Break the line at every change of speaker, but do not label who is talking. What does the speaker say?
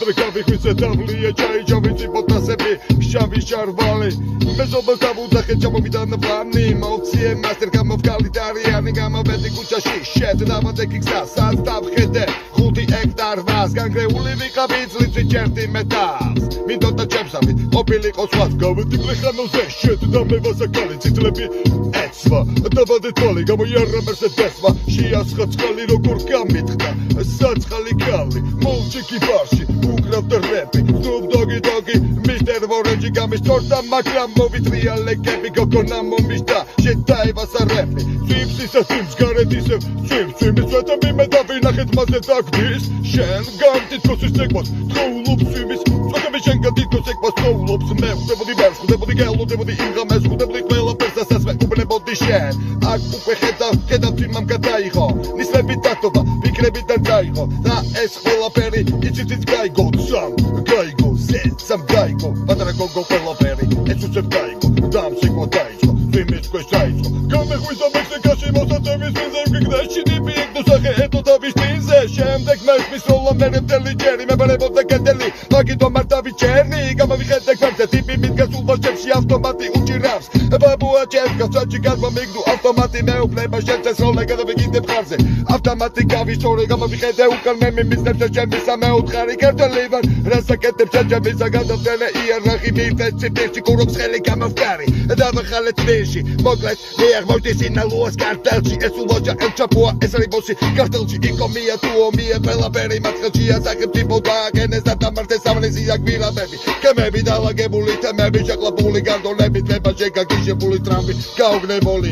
ადრე გავიხვიცე დავლია ჩაიჯავიცი პოტასები შავი შარვალი მეზობელ დავუძახე ჩამომიდან პლანი მოვციე მასტერ გამოვგალი დარიანი გამოვედი ქუჩაში შედ დავადე კიქსას დავხედე 5 ჰექტარვას განგრეული ვიყავი ძლიცი ჩერტი მეტავს მინდოდა ჩემსავით ყოფილიყო სხვას გავედი გლეხანოზე შედ დამევასაკალი ციტლები ეცვა დავადე თვალი გამოიარა მერსედესმა შეასხა წყალი როგორ გამითხდა საწყალი კალი მოვჭიკი ბარში უკრავდა რეპი სნუპ დოგი მისტერ ვორენჯი გამისწორდა მაგრამ მოვიტრია ლეკები გოგონა მომიშდა შეტაევასა რეპი ცვიფსისა ცვიფს გარეთ ისევ ცვიფს ვეთა მიმედა ვინახეთ მასზე დაგდის შენ გამტიცოს ის ცეკვას თხოვლობს ცვიფის წვეთები შენ გამტიცოს ცეკვას თხოვლობს მე ხვდებოდი ვერს ხვდებოდი გელოდებოდი იმღამეს ხვდებოდი ყველაფერს ასასვე უბნებოდი შენ აქ უკვე ხედავ თვიმამ გადაიღო ნისლები დათობა ვიკრებიდან დაიღო და ეს ყველაფერი იცით გაიგო გაიგო სამ გაიგო პატარა გოგო ყველაფერი ეს უცებ გაიგო დამსიკო დაიწყო ვიმის ქვეშ დაიწყო გამეხვიდა მექსიკაში მოსაწევის მიზე გიგდაში დიპი ეკდოსახე ეტო დავიშტინზე შემდეგ მესმის როლა მერემდელი ჯერი მებარებოდა კედელი მაგითო მარტავი ჩერნი გამოვიხედე ქარზე ტიპი მიდგას უბოჭებში ავტომატი უჭირავს ბაბუა ჩერკა საჭი გამომიგდო ავტომატი მეუფლება შეცეს როლა გადავიგიდე ხარზე ავტომატი გავიშორე გამოვიხედე უკან მე მიმისნებს ჩემის სამეუთხარი ქართველი ვარ რასაკეთებ ჩემის გადავდენე იარაღი მიწეცი პირში კურობს ხელი გამოვკარი დავახალეთ ვიში მოკლედ მიერ მოშტისინა ლუას კარტელში ეს ულოჯა ელჩაპოა ეს არის ბოსი კარტელში იკომია თუომია ყველაფერი მაცხელშია სახელმწიფო დააგენეს და დამარცხეს სამნეზია გვირაბები კემები დალაგებული თემები შეყლაპული განდონებით მეფა შეგაგიშებული ტრამპი გაუგნებული